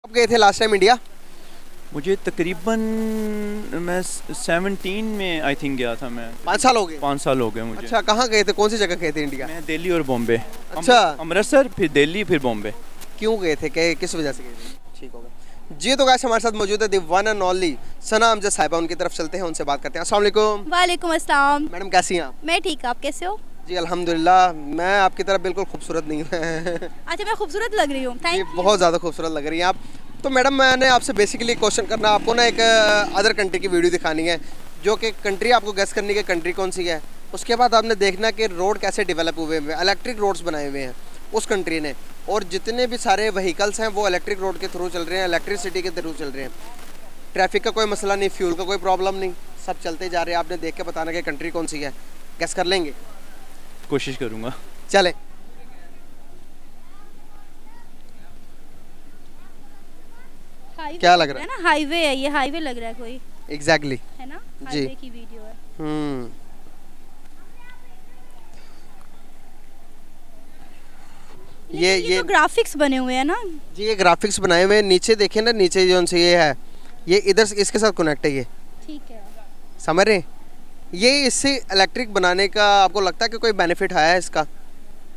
कब गए थे लास्ट टाइम इंडिया? मुझे तकरीबन मैं 17 में आई थिंक गया था मैं। 5 साल हो गए? 5 साल हो गए मुझे। अच्छा, कहाँ गए थे, कौन सी जगह गए थे इंडिया? मैं दिल्ली और बॉम्बे। अच्छा, अमृतसर, फिर दिल्ली, फिर बॉम्बे। क्यों गए थे, किस वजह से गए थे? ठीक हो गया जी। तो गाइस हमारे साथ मौजूद है दी वन एंड ओनली सना अमजद साहिबा, उनकी तरफ चलते हैं, उनसे बात करते हैं। अस्सलाम वालेकुम। वालेकुम अस्सलाम। मैडम कैसी हैं आप? मैं ठीक, आप कैसे हो? जी अल्हम्दुलिल्लाह, मैं आपकी तरफ बिल्कुल खूबसूरत नहीं हूँ। अच्छा, मैं खूबसूरत लग रही हूँ? Thank you. बहुत ज़्यादा खूबसूरत लग रही हैं आप। तो मैडम मैंने आपसे बेसिकली क्वेश्चन करना, आपको ना एक अदर कंट्री की वीडियो दिखानी है, जो कि कंट्री आपको गेस करनी है कंट्री कौन सी है। उसके बाद आपने देखना कि रोड कैसे डेवलप हुए हैं, इलेक्ट्रिक रोड्स बनाए हुए हैं उस कंट्री ने, और जितने भी सारे व्हीकल्स हैं वो इलेक्ट्रिक रोड के थ्रू चल रहे हैं, इलेक्ट्रिसिटी के थ्रू चल रहे हैं। ट्रैफिक का कोई मसला नहीं, फ्यूल का कोई प्रॉब्लम नहीं, सब चलते जा रहे हैं। आपने देख के बताना कि कंट्री कौन सी है, गेस कर लेंगे? कोशिश करूँगा। चले। क्या लग रहा है ना, हाईवे है ये, हाईवे लग रहा है कोई। एग्जैक्टली है ना, जी, हाईवे की वीडियो है। ये तो ग्राफिक्स बने हुए हैं ना जी, ये ग्राफिक्स बनाए हुए हैं। नीचे देखें ना, नीचे जो से ये है, ये इधर से इसके साथ कनेक्ट है ये, ठीक है, समझ रहे हैं? ये इससे इलेक्ट्रिक बनाने का आपको लगता है कि कोई बेनिफिट आया है इसका?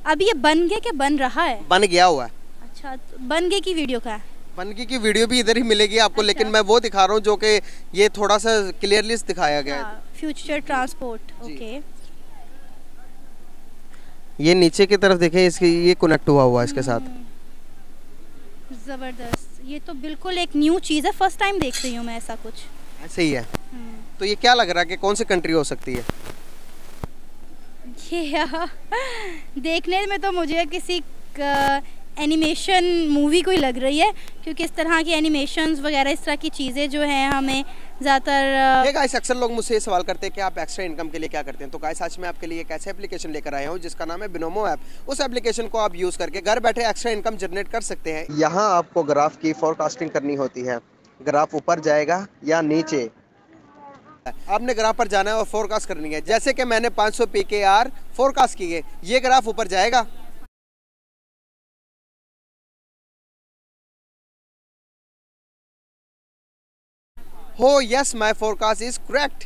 अभी ये बन गया क्या बन रहा है? बन गया हुआ है। अच्छा, तो बन गए की वीडियो का है? बनगी की वीडियो भी इधर ही मिलेगी आपको। अच्छा। लेकिन मैं वो दिखा रहा हूँ जो कि ये थोड़ा सा क्लियरली दिखाया गया है। Future transport, okay. ये नीचे की तरफ देखें, इसके ये कनेक्ट हुआ इसके साथ। जबरदस्त, ये तो बिल्कुल एक न्यू चीज़ है, फर्स्ट टाइम देख रही हूँ मैं ऐसा कुछ। ऐसे ही है। तो ये क्या लग रहा है कि कौन सी कंट्री हो सकती है ये? देखने में तो मुझे किसी एनिमेशन मूवी कोई लग रही है, क्योंकि इस तरह की एनिमेशंस वगैरह, इस तरह की चीज़ें जो हैं हमें ज़्यादातर। गाइस अक्सर लोग मुझसे सवाल करते हैं कि आप एक्स्ट्रा इनकम के लिए क्या करते हैं। तो गाइस आज मैं आपके लिए एक ऐसे एप्लीकेशन लेकर आया हूँ जिसका नाम है बिनोमो ऐप। उस एप्लीकेशन को आप यूज़ करके घर बैठे एक्स्ट्रा इनकम जनरेट कर सकते हैं। यहाँ आपको ग्राफ की फोरकास्टिंग करनी होती है, ग्राफ ऊपर जाएगा या नीचे, आपने ग्राफ पर जाना है और फोरकास्ट करनी है। जैसे कि मैंने 500 PKR फोरकास्ट की है, ये ग्राफ ऊपर जाएगा। हो yes, my forecast is correct.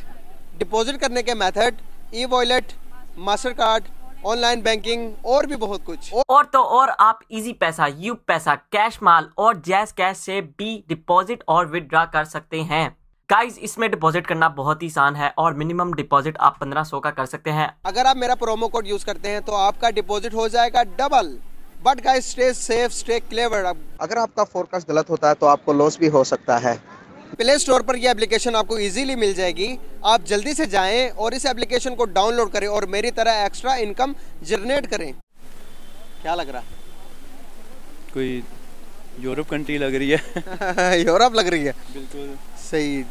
Deposit करने के method, e wallet, master card, online banking और भी बहुत कुछ। और तो और आप इजी पैसा, यू पैसा, कैश माल और जैस कैश से भी डिपॉजिट और विदड्रॉ कर सकते हैं। गाइस इसमें डिपॉजिट करना बहुत ही आसान है और मिनिमम डिपॉजिट आप 1500 का कर सकते हैं। अगर आप मेरा प्रोमो कोड यूज करते हैं तो आपका डिपॉजिट हो जाएगा double. But guys stay safe, stay clever. अगर आपका फोरकास्ट गलत होता है तो आपको लॉस भी हो सकता है। प्ले स्टोर पर यह एप्लीकेशन आपको इजीली मिल जाएगी। आप जल्दी से जाएं और इस एप्लीकेशन को डाउनलोड करें और मेरी तरह एक्स्ट्रा इनकम जनरेट करें। क्या लग रहा है? कोई यूरोप कंट्री लग रही है। यूरोप लग रही है, बिल्कुल सही।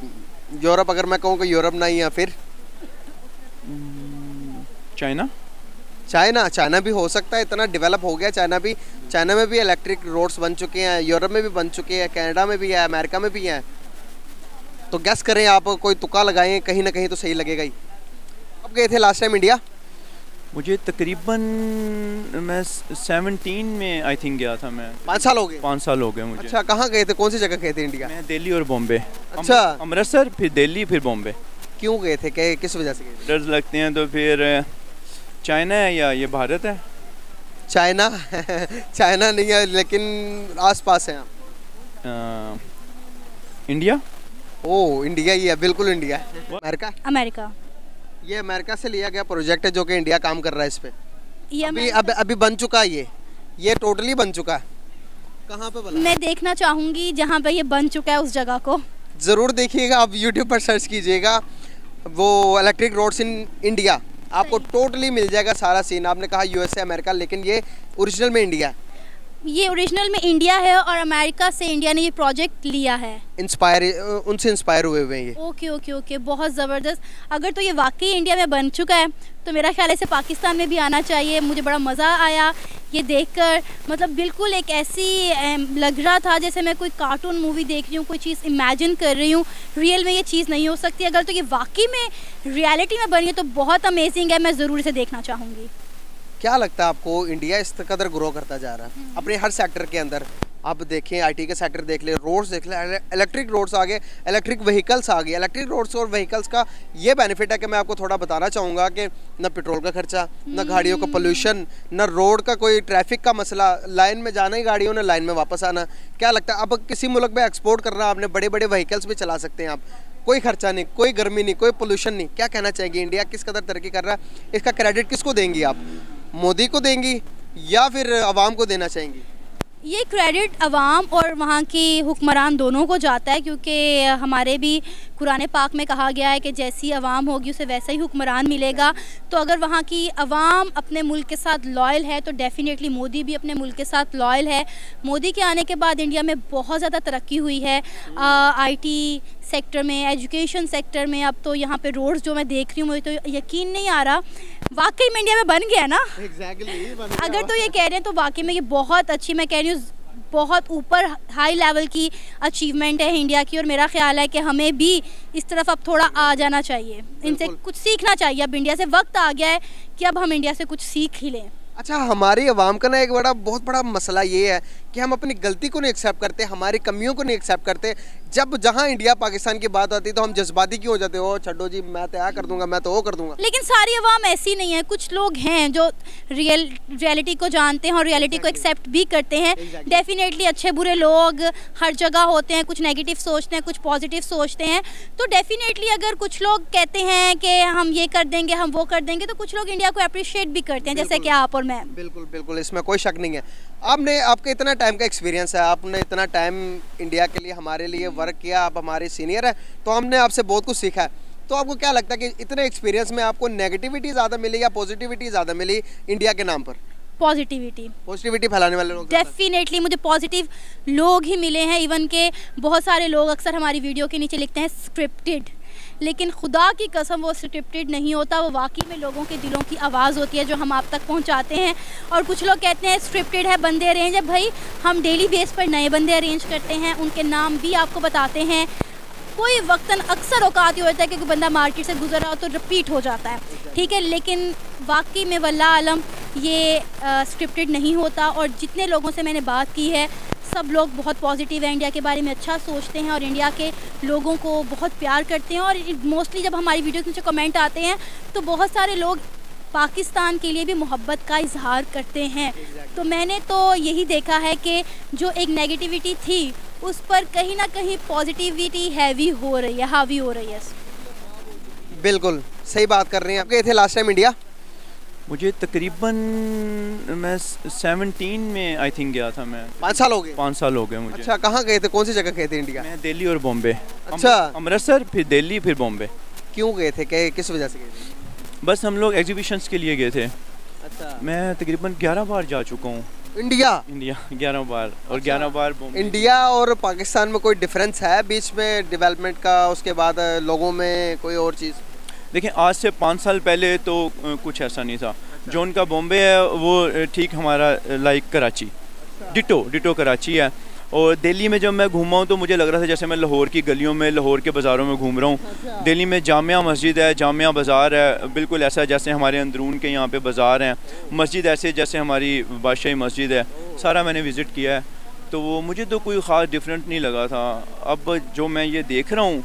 यूरोप, अगर मैं कहूँ कि यूरोप नहीं है, फिर चाइना। चाइना भी हो सकता है, इतना डेवलप हो गया चाइना भी। चाइना में भी इलेक्ट्रिक रोड्स बन चुके हैं, यूरोप में भी बन चुके हैं, कनाडा में भी है, अमेरिका में भी है। तो गैस करें आप, कोई तुक्का लगाएं, कहीं ना कहीं तो सही लगेगा ही। कब गए थे लास्ट टाइम इंडिया? मुझे तकरीबन मैं 17 में आई थिंक गया था मैं। 5 साल हो गए? 5 साल हो गए मुझे। अच्छा, कहाँ गए थे, कौन सी जगह गए थे इंडिया? मैं दिल्ली और बॉम्बे। अच्छा, अमृतसर, फिर दिल्ली, फिर बॉम्बे। क्यों गए थे, किस वजह से गए थे? डर लगते हैं तो फिर चाइना है या ये भारत है? चाइना चाइना नहीं है, लेकिन आसपास है आप। इंडिया। ओह, इंडिया ही है, बिल्कुल इंडिया है। अमेरिका? अमेरिका। ये अमेरिका से लिया गया प्रोजेक्ट है जो कि इंडिया काम कर रहा है इस पे। ये अभी बन चुका है, ये टोटली बन चुका है। कहाँ पे बना? मैं देखना चाहूँगी जहाँ पे ये बन चुका है उस जगह को। ज़रूर देखिएगा, आप YouTube पर सर्च कीजिएगा वो इलेक्ट्रिक रोड्स इन इंडिया, आपको टोटली मिल जाएगा सारा सीन। आपने कहा USA अमेरिका, लेकिन ये ओरिजिनल में इंडिया है। ये ओरिजिनल में इंडिया है और अमेरिका से इंडिया ने ये प्रोजेक्ट लिया है। उनसे इंस्पायर हुए हैं ये। ओके ओके ओके, बहुत ज़बरदस्त। अगर तो ये वाकई इंडिया में बन चुका है तो मेरा ख्याल है इसे पाकिस्तान में भी आना चाहिए। मुझे बड़ा मज़ा आया ये देखकर, मतलब बिल्कुल एक ऐसी लग रहा था जैसे मैं कोई कार्टून मूवी देख रही हूँ, कोई चीज़ इमेजिन कर रही हूँ। रियल में ये चीज़ नहीं हो सकती। अगर तो ये वाकई में रियलिटी में बनी है तो बहुत अमेजिंग है, मैं ज़रूर इसे देखना चाहूँगी। क्या लगता है आपको इंडिया इस कदर ग्रो करता जा रहा है अपने हर सेक्टर के अंदर? आप देखें आईटी के सेक्टर देख ले, रोड्स देख ले, इलेक्ट्रिक रोड्स आ गए, इलेक्ट्रिक व्हीकल्स आ गए। इलेक्ट्रिक रोड्स और व्हीकल्स का ये बेनिफिट है कि मैं आपको थोड़ा बताना चाहूँगा कि न पेट्रोल का खर्चा, न गाड़ियों का पोल्यूशन, न रोड का कोई ट्रैफिक का मसला, लाइन में जाना ही गाड़ियों ने, लाइन में वापस आना। क्या लगता है अब किसी मुल्क में एक्सपोर्ट करना, आपने बड़े बड़े व्हीकल्स भी चला सकते हैं आप, कोई खर्चा नहीं, कोई गर्मी नहीं, कोई पोल्यूशन नहीं। क्या कहना चाहेंगे इंडिया किस कदर तरक्की कर रहा है? इसका क्रेडिट किसको देंगी आप, मोदी को देंगी या फिर आवाम को देना चाहेंगी? ये क्रेडिट अवाम और वहाँ की हुक्मरान दोनों को जाता है, क्योंकि हमारे भी कुरान पाक में कहा गया है कि जैसी अवाम होगी उसे वैसा ही हुक्मरान मिलेगा। तो अगर वहाँ की अवाम अपने मुल्क के साथ लॉयल है तो डेफ़िनेटली मोदी भी अपने मुल्क के साथ लॉयल है। मोदी के आने के बाद इंडिया में बहुत ज़्यादा तरक्की हुई है, आईटी सेक्टर में, एजुकेशन सेक्टर में। अब तो यहाँ पे रोड्स जो मैं देख रही हूँ मुझे तो यकीन नहीं आ रहा वाकई में इंडिया में बन गया ना। Exactly, अगर तो ये कह रहे हैं तो वाकई में ये बहुत अच्छी, मैं कह रही हूँ बहुत ऊपर हाई लेवल की अचीवमेंट है इंडिया की। और मेरा ख्याल है कि हमें भी इस तरफ अब थोड़ा आ जाना चाहिए, इनसे कुछ सीखना चाहिए। अब इंडिया से वक्त आ गया है कि अब हम इंडिया से कुछ सीख ही लें। अच्छा, हमारी आवाम का ना एक बहुत बड़ा मसला ये है कि हम अपनी गलती को नहीं एक्सेप्ट करते, हमारी कमियों को नहीं एक्सेप्ट करते। जब जहाँ इंडिया पाकिस्तान की बात आती है तो हम जज्बाती क्यों हो जाते हो, छड्डो जी मैं तो कर दूंगा, मैं तो वो कर दूंगा। लेकिन सारी आवाम ऐसी नहीं है, कुछ लोग हैं जो रियलिटी को जानते हैं और रियलिटी को एक्सेप्ट भी करते हैं। डेफिनेटली अच्छे बुरे लोग हर जगह होते हैं, कुछ नेगेटिव सोचते हैं, कुछ पॉजिटिव सोचते हैं। तो डेफिनेटली अगर कुछ लोग कहते हैं कि हम ये कर देंगे, हम वो कर देंगे, तो कुछ लोग इंडिया को अप्रिशिएट भी करते हैं, जैसे कि आप और मैं। बिल्कुल बिल्कुल, इसमें कोई शक नहीं है। आपका इतना टाइम का एक्सपीरियंस है, आपने इतना टाइम इंडिया के लिए हमारे लिए वर्क किया, आप हमारे सीनियर हैं, तो हमने आपसे बहुत कुछ सीखा है। तो आपको क्या लगता है कि इतने एक्सपीरियंस में आपको नेगेटिविटी ज़्यादा मिली या पॉजिटिविटी ज़्यादा मिली इंडिया के नाम पर? पॉजिटिविटी फैलाने वाले लोग डेफिनेटली मुझे पॉजिटिव लोग ही मिले हैं। इवन के बहुत सारे लोग अक्सर हमारी वीडियो के नीचे लिखते हैं स्क्रिप्टेड, लेकिन खुदा की कसम वो स्क्रिप्टेड नहीं होता, वो वाकई में लोगों के दिलों की आवाज़ होती है जो हम आप तक पहुंचाते हैं। और कुछ लोग कहते हैं स्क्रिप्टेड है, बंदे अरेंज है। भाई हम डेली बेस पर नए बंदे अरेंज करते हैं, उनके नाम भी आपको बताते हैं। कोई वक्तन अक्सर औकात ही होता है कि कोई बंदा मार्केट से गुजर रहा हो तो रिपीट हो जाता है, ठीक है। लेकिन वाकई में वल्लाह आलम ये स्क्रिप्टेड नहीं होता। और जितने लोगों से मैंने बात की है सब लोग बहुत पॉजिटिव है, इंडिया के बारे में अच्छा सोचते हैं और इंडिया के लोगों को बहुत प्यार करते हैं। और मोस्टली जब हमारी वीडियो के नीचे कमेंट आते हैं तो बहुत सारे लोग पाकिस्तान के लिए भी मोहब्बत का इजहार करते हैं। तो मैंने तो यही देखा है कि जो एक नेगेटिविटी थी उस पर कहीं ना कहीं पॉजिटिविटी हावी हो रही है। बिल्कुल सही बात कर रहे हैं। आप गए थे लास्ट टाइम इंडिया? मुझे तकरीबन मैं 17 में आई थिंक गया था। मैं 5 साल हो गए? 5 साल हो गए मुझे। अच्छा, कहाँ गए थे, कौन सी जगह गए थे इंडिया? मैं दिल्ली और बॉम्बे। अच्छा, अमृतसर, फिर दिल्ली, फिर बॉम्बे। क्यों गए थे, किस वजह से गए थे? बस हम लोग एग्जीबिशंस के लिए गए थे। अच्छा, मैं तकरीबन 11 बार जा चुका हूँ इंडिया 11 बार और 11 बार बॉम्बे। इंडिया और पाकिस्तान में कोई डिफरेंस है बीच में डेवलपमेंट का, उसके बाद लोगों में कोई और चीज़? देखिए आज से 5 साल पहले तो कुछ ऐसा नहीं था। जो उनका बॉम्बे है वो ठीक हमारा लाइक कराची, डिटो कराची है। और दिल्ली में जब मैं घूमा हूँ तो मुझे लग रहा था जैसे मैं लाहौर की गलियों में, लाहौर के बाज़ारों में घूम रहा हूँ। दिल्ली में जामिया मस्जिद है, जामिया बाज़ार है, बिल्कुल ऐसा जैसे हमारे अंदरून के यहाँ पे बाज़ार हैं। मस्जिद ऐसे जैसे हमारी बादशाही मस्जिद है, सारा मैंने विज़िट किया है। तो वो मुझे तो कोई ख़ास डिफरेंट नहीं लगा था। अब जो मैं ये देख रहा हूँ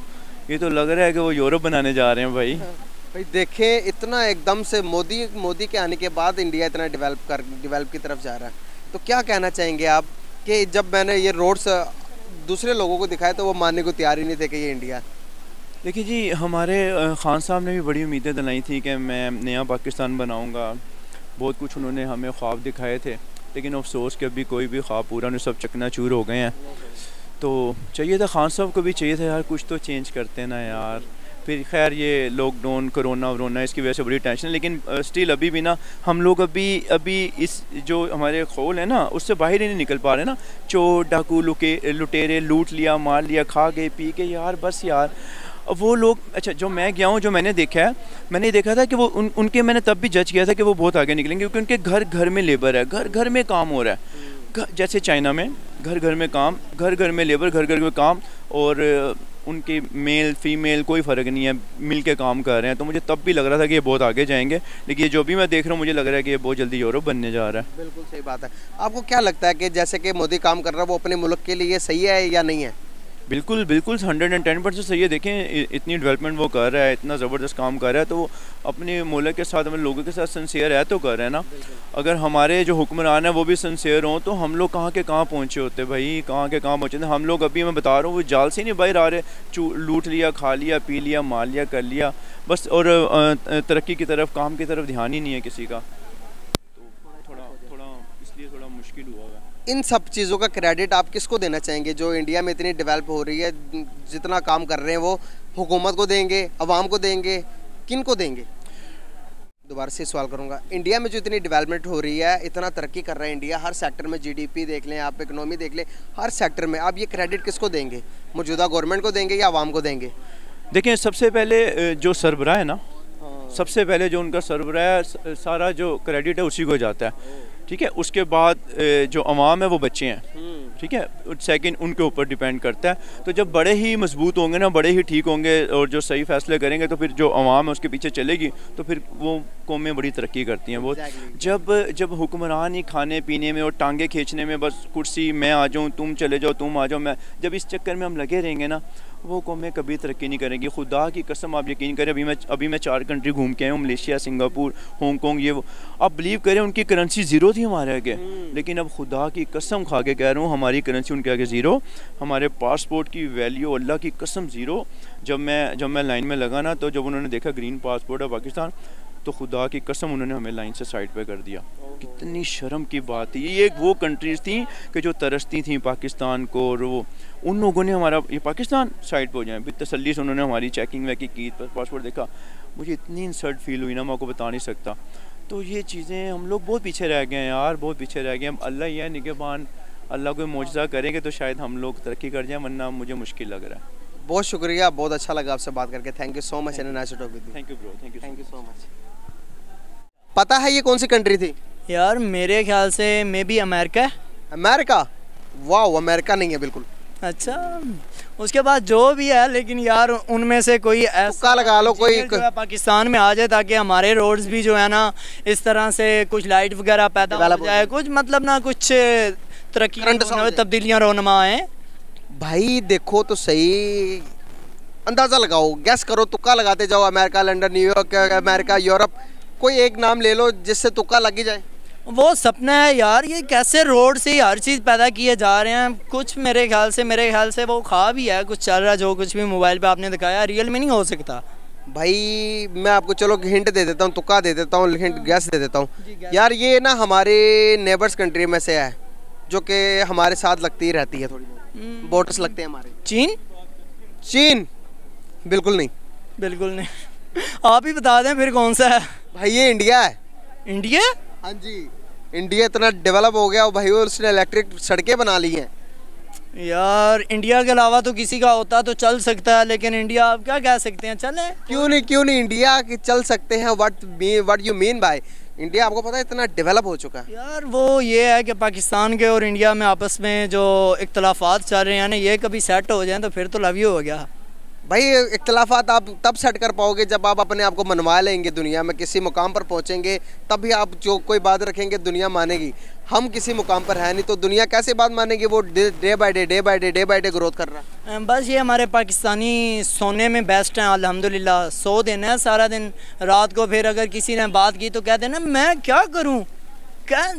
ये तो लग रहा है कि वो यूरोप बनाने जा रहे हैं भाई। देखें इतना एकदम से मोदी के आने के बाद इंडिया इतना डेवलप की तरफ जा रहा है। तो क्या कहना चाहेंगे आप कि जब मैंने ये रोड्स दूसरे लोगों को दिखाए तो वो मानने को तैयार ही नहीं थे कि ये इंडिया? देखिए जी, हमारे खान साहब ने भी बड़ी उम्मीदें दिलाई थी कि मैं नया पाकिस्तान बनाऊंगा। बहुत कुछ उन्होंने हमें ख्वाब दिखाए थे, लेकिन अफसोस कि अभी कोई भी ख्वाब पूरा नहीं, सब चकनाचूर हो गए हैं। तो चाहिए था खान साहब को भी चाहिए था यार कुछ तो चेंज करते ना यार। फिर खैर ये लॉकडाउन कोरोना इसकी वजह से बड़ी टेंशन है, लेकिन स्टिल अभी भी ना हम लोग अभी इस जो हमारे खौल है ना उससे बाहर ही नहीं निकल पा रहे ना। चोर डाकू लुटेरे लूट लिया, मार लिया, खा गए, पी के, यार बस यार वो लोग। अच्छा, जो मैं गया हूँ, जो मैंने देखा है, मैंने देखा था कि वो उनके मैंने तब भी जज किया था कि वो बहुत आगे निकलेंगे, क्योंकि उनके घर घर में लेबर है, घर घर में काम हो रहा है। जैसे चाइना में घर घर में काम, घर घर में लेबर, घर घर में काम। और उनके मेल फीमेल कोई फ़र्क नहीं है, मिल के काम कर रहे हैं। तो मुझे तब भी लग रहा था कि ये बहुत आगे जाएंगे, लेकिन ये जो भी मैं देख रहा हूँ मुझे लग रहा है कि ये बहुत जल्दी यूरोप बनने जा रहा है। बिल्कुल सही बात है। आपको क्या लगता है कि जैसे कि मोदी काम कर रहा है वो अपने मुल्क के लिए सही है या नहीं है? बिल्कुल बिल्कुल 110% सही है। देखें इतनी डेवलपमेंट वो कर रहा है, इतना ज़बरदस्त काम कर रहा है, तो वो अपने मुल्क के साथ, अपने लोगों के साथ सिंसियर है तो कर रहे हैं ना। अगर हमारे जो हुक्मरान है वो भी सिंसियर हों तो हम लोग कहाँ के कहाँ पहुँचे होते भाई, कहाँ के कहाँ पहुँचे थे हम लोग। अभी मैं बता रहा हूँ वो जाल से नहीं बाहर आ रहे, लूट लिया, खा लिया, पी लिया, मार लिया, कर लिया बस, और तरक्की की तरफ, काम की तरफ ध्यान ही नहीं है किसी का। तो थोड़ा इसलिए थोड़ा मुश्किल हुआ है। इन सब चीज़ों का क्रेडिट आप किसको देना चाहेंगे जो इंडिया में इतनी डेवलप हो रही है, जितना काम कर रहे हैं वो हुकूमत को देंगे, अवाम को देंगे, किन को देंगे? दोबारा से सवाल करूंगा, इंडिया में जो इतनी डेवलपमेंट हो रही है, इतना तरक्की कर रहा है इंडिया, हर सेक्टर में जीडीपी देख लें आप, इकनॉमी देख लें, हर सेक्टर में आप ये क्रेडिट किसको देंगे? मौजूदा गवर्नमेंट को देंगे या अवाम को देंगे? देखें सबसे पहले जो सरबराह है ना, सबसे पहले जो उनका सरबराह है, सारा जो क्रेडिट है उसी को जाता है, ठीक है। उसके बाद जो अवाम है वो बच्चे हैं, ठीक है। सेकंड उनके ऊपर डिपेंड करता है। तो जब बड़े ही मजबूत होंगे ना, बड़े ही ठीक होंगे और जो सही फैसले करेंगे, तो फिर जो अवाम है उसके पीछे चलेगी, तो फिर वो कौमें बड़ी तरक्की करती हैं। वो जब हुक्मरान ही खाने पीने में और टांगे खींचने में, बस कुर्सी मैं आ जाऊँ, तुम चले जाओ, तुम आ जाओ, मैं, जब इस चक्कर में हम लगे रहेंगे ना, वो कौमें कभी तरक्की नहीं करेंगी। खुदा की कसम आप यकीन करें, अभी मैं 4 कंट्री घूम के आया हूँ, मलेशिया, सिंगापुर, हांगकॉन्ग, ये वो। आप बिलीव करें उनकी करेंसी ज़ीरो थी हमारे आगे, लेकिन अब खुदा की कसम खा के कह रहा हूँ हमारी करेंसी उनके आगे ज़ीरो। हमारे पासपोर्ट की वैल्यू अल्लाह की कसम ज़ीरो। जब मैं लाइन में लगा ना, तो जब उन्होंने देखा ग्रीन पासपोर्ट है पाकिस्तान, तो खुदा की कसम उन्होंने हमें लाइन से साइड पे कर दिया। कितनी शर्म की बात है। ये एक वो कंट्रीज़ थी कि जो तरसती थी पाकिस्तान को, और वो उन लोगों ने हमारा ये पाकिस्तान साइड पे हो जाए, तसल्ली से उन्होंने हमारी चेकिंग वैकिंग की, पासपोर्ट देखा। मुझे इतनी इंसल्ट फील हुई ना, मैं आपको बता नहीं सकता। तो ये चीज़ें हम लोग बहुत पीछे रह गए हैं यार, बहुत पीछे रह गए हैं। अल्लाह ही है निगहबान, अल्लाह कोई मौजज़ा करेंगे तो शायद हम लोग तरक्की कर जाएं, वरना मुझे मुश्किल लग रहा है। बहुत शुक्रिया, बहुत अच्छा लगा आपसे बात करके। Thank you so much. Thank you bro, thank you so much. पता है ये कौन सी कंट्री थी? यार मेरे ख्याल से मे बी अमेरिका है। अमेरिका? वाह, अमेरिका नहीं है बिल्कुल। अच्छा, उसके बाद जो भी है, लेकिन यार उनमें से कोई ऐसा लगा लो, कोई जो है पाकिस्तान में आ जाए, ताकि हमारे रोड्स भी जो है ना इस तरह से कुछ लाइट वगैरह पैदा हो जाए, कुछ मतलब ना कुछ तरक्की, तब्दीलियाँ रोनमा आए। भाई देखो तो सही, अंदाज़ा लगाओ, गैस करो, तुक्का लगाते जाओ। America, London, New York, America, Europe, कोई एक नाम ले लो जिससे तुक्का लग ही जाए। वो सपना है यार, ये कैसे रोड से ही हर चीज़ पैदा किए जा रहे हैं। कुछ मेरे ख्याल से वो ख्वाब ही है, कुछ चल रहा, जो कुछ भी मोबाइल पे आपने दिखाया रियल में नहीं हो सकता। भाई मैं आपको चलो हिंट दे देता हूँ, तुक्का दे देता हूँ, हिंट गैस दे देता हूँ यार। ये ना हमारे नेबर्स कंट्री में से है, जो कि हमारे साथ लगती ही रहती है, थोड़ी बहुत बॉर्डर्स लगते हैं हमारे। चीन? चीन बिल्कुल नहीं, बिल्कुल नहीं। आप ही बता दें फिर कौन सा है। भाई ये इंडिया है। इंडिया? हाँ जी, इंडिया इतना डेवलप हो गया भाई, उसने इलेक्ट्रिक सड़कें बना ली हैं। यार इंडिया के अलावा तो किसी का होता तो चल सकता है, लेकिन इंडिया आप क्या कह सकते हैं, चले? क्यों नहीं इंडिया के चल सकते हैं। What you mean by India? आपको पता है इतना डेवलप हो चुका है यार। वो ये है कि पाकिस्तान के और इंडिया में आपस में जो इख्तलाफात चल रहे हैं ना, ये कभी सेट हो जाएं तो फिर तो लव यू हो गया भाई। इख्तलाफात आप तब सेट कर पाओगे जब आप अपने आप को मनवा लेंगे, दुनिया में किसी मुकाम पर पहुंचेंगे, तभी आप जो कोई बात रखेंगे दुनिया मानेगी। हम किसी मुकाम पर है नहीं, तो दुनिया कैसे बात मानेगी? वो डे बाय डे ग्रोथ कर रहा है। बस ये हमारे पाकिस्तानी सोने में बेस्ट हैं अल्हम्दुलिल्लाह। सो देना है सारा दिन, रात को फिर अगर किसी ने बात की तो कह देना मैं क्या करूँ, क्या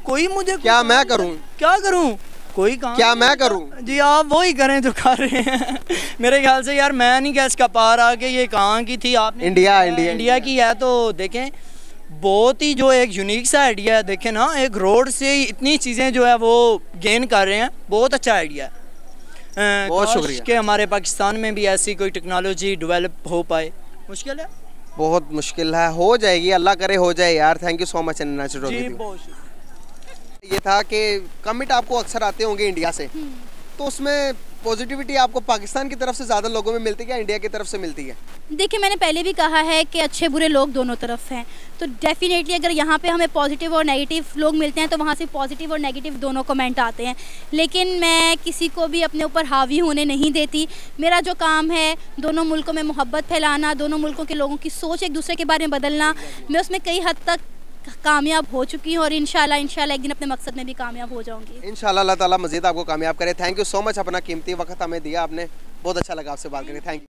कोई मुझे क्या मैं करूँ, क्या करूँ, कोई काम क्या मैं करूं? जी आप वही करें जो कर रहे हैं। मेरे ख्याल से यार मैं नहीं गैस का पा रहा कि ये कहाँ की थी। आपने इंडिया की है तो देखें, बहुत ही जो एक यूनिक सा आइडिया है। देखें ना, एक रोड से इतनी चीज़ें जो है वो गेन कर रहे हैं, बहुत अच्छा आइडिया है। बहुत शुक्रिया कि हमारे पाकिस्तान में भी ऐसी कोई टेक्नोलॉजी डेवलप हो पाए। मुश्किल है, बहुत मुश्किल है, हो जाएगी, अल्लाह करे हो जाए यार। Thank you so much. ये था कि कमिट आपको अक्सर आते होंगे इंडिया से, तो उसमें पॉजिटिविटी आपको पाकिस्तान की तरफ से ज़्यादा लोगों में मिलती है या इंडिया की तरफ से मिलती है? देखिए, मैंने पहले भी कहा है कि अच्छे बुरे लोग दोनों तरफ हैं, तो डेफिनेटली अगर यहाँ पे हमें पॉजिटिव और नेगेटिव लोग मिलते हैं तो वहाँ से पॉजिटिव और नेगेटिव दोनों कमेंट आते हैं, लेकिन मैं किसी को भी अपने ऊपर हावी होने नहीं देती। मेरा जो काम है दोनों मुल्कों में मोहब्बत फैलाना, दोनों मुल्कों के लोगों की सोच एक दूसरे के बारे में बदलना, मैं उसमें कई हद तक कामयाब हो चुकी हूँ और इंशाल्लाह एक दिन अपने मकसद में भी कामयाब हो जाऊँगी। इंशाल्लाह अल्लाह ताला मज़ीद आपको कामयाब करे। थैंक यू सो मच, अपना कीमती वक्त हमें दिया आपने, बहुत अच्छा लगा आपसे बात करके। Thank you.